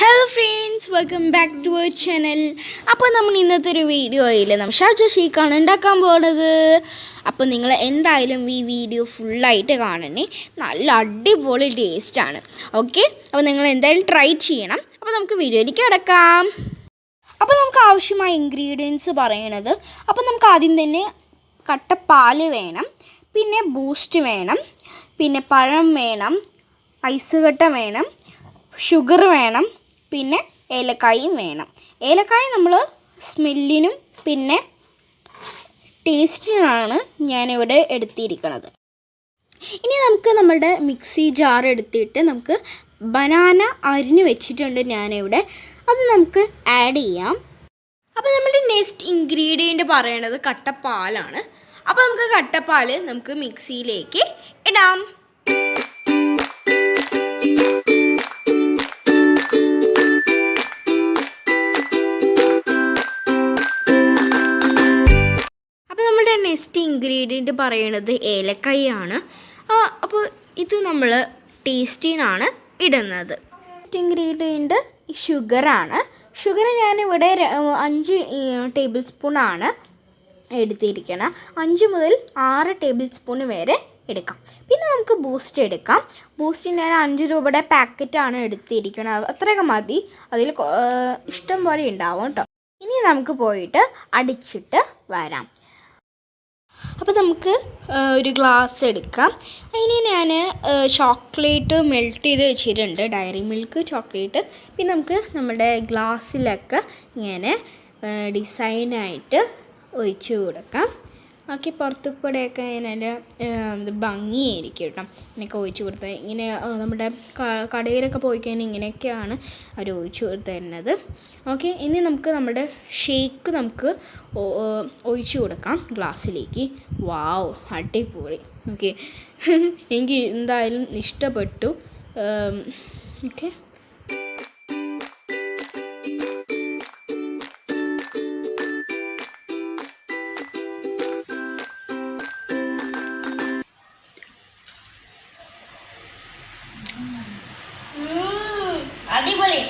Hello friends, welcome back to our channel. അപ്പോൾ നമ്മൾ ഇന്നത്തെ ഒരു വീഡിയോയിൽ നമ്മൾ ഷാർജ ഷേക്കാണ് ഉണ്ടാക്കാൻ പോകുന്നത്. അപ്പോൾ നിങ്ങൾ എന്തായാലും ഈ വീഡിയോ ഫുള്ളായിട്ട് കാണണേ. നല്ല അടിപൊളി ടേസ്റ്റാണ്. ഓക്കെ, അപ്പോൾ നിങ്ങൾ എന്തായാലും ട്രൈ ചെയ്യണം. അപ്പോൾ നമുക്ക് വീഡിയോയിലേക്ക് കിടക്കാം. അപ്പോൾ നമുക്ക് ആവശ്യമായ ഇൻഗ്രീഡിയൻസ് പറയണത്, അപ്പോൾ നമുക്ക് ആദ്യം തന്നെ കട്ടപ്പാൽ വേണം, പിന്നെ ബൂസ്റ്റ് വേണം, പിന്നെ പഴം വേണം, ഐസ് കട്ട വേണം, ഷുഗർ വേണം, പിന്നെ ഏലക്കായും വേണം. ഏലക്കായ നമ്മൾ സ്മെല്ലിനും പിന്നെ ടേസ്റ്റിനാണ് ഞാനിവിടെ എടുത്തിരിക്കുന്നത്. ഇനി നമുക്ക് നമ്മുടെ മിക്സി ജാർ എടുത്തിട്ട് നമുക്ക് ബനാന അരിഞ്ഞ് വെച്ചിട്ടുണ്ട് ഞാനിവിടെ, അത് നമുക്ക് ആഡ് ചെയ്യാം. അപ്പോൾ നമ്മുടെ നെക്സ്റ്റ് ഇൻഗ്രീഡിയൻറ്റ് പറയണത് കട്ടപ്പാലാണ്. അപ്പോൾ നമുക്ക് കട്ടപ്പാൽ നമുക്ക് മിക്സിയിലേക്ക് ഇടാം. നെക്സ്റ്റ് ഇൻഗ്രീഡിയൻറ്റ് പറയണത് ഏലക്കായാണ്. അപ്പോൾ ഇത് നമ്മൾ ടേസ്റ്റിനാണ് ഇടുന്നത്. Next ingredient ഷുഗറാണ്. ഷുഗർ ഞാനിവിടെ 5 ടേബിൾ സ്പൂണാണ് എടുത്തിരിക്കണം. 5 മുതൽ 6 ടേബിൾ സ്പൂൺ വരെ എടുക്കാം. പിന്നെ നമുക്ക് ബൂസ്റ്റ് എടുക്കാം. ബൂസ്റ്റ് ഞാൻ 5 രൂപയുടെ പാക്കറ്റാണ് എടുത്തിരിക്കുന്നത്. അത്രയൊക്കെ മതി, അതിൽ ഇഷ്ടം പോലെ ഉണ്ടാവും കേട്ടോ. ഇനി നമുക്ക് പോയിട്ട് അടിച്ചിട്ട് വരാം. അപ്പോൾ നമുക്ക് ഒരു ഗ്ലാസ് എടുക്കാം. അതിന് ഞാൻ ചോക്ലേറ്റ് മെൽറ്റ് ചെയ്ത് വെച്ചിട്ടുണ്ട്, ഡയറി മിൽക്ക് ചോക്ലേറ്റ്. പിന്നെ നമുക്ക് നമ്മുടെ ഗ്ലാസ്സിലൊക്കെ ഇങ്ങനെ ഡിസൈനായിട്ട് ഒഴിച്ച് കൊടുക്കാം. ഓക്കെ, പുറത്തു കൂടെയൊക്കെ ഇങ്ങനെ ഭംഗിയായിരിക്കും കേട്ടോ ഇങ്ങനെയൊക്കെ ഒഴിച്ച് കൊടുത്താൽ. ഇങ്ങനെ നമ്മുടെ കടയിലൊക്കെ പോയി കഴിഞ്ഞാൽ ഇങ്ങനെയൊക്കെയാണ് അവർ ഒഴിച്ച് കൊടുത്ത് തരുന്നത്. ഓക്കെ, ഇനി നമുക്ക് നമ്മുടെ ഷേക്ക് നമുക്ക് ഒഴിച്ച് കൊടുക്കാം ഗ്ലാസ്സിലേക്ക്. വാവ്, അടിപൊളി. ഓക്കെ, എനിക്ക് എന്തായാലും ഇഷ്ടപ്പെട്ടു. ഓക്കെ, അടിപൊളി.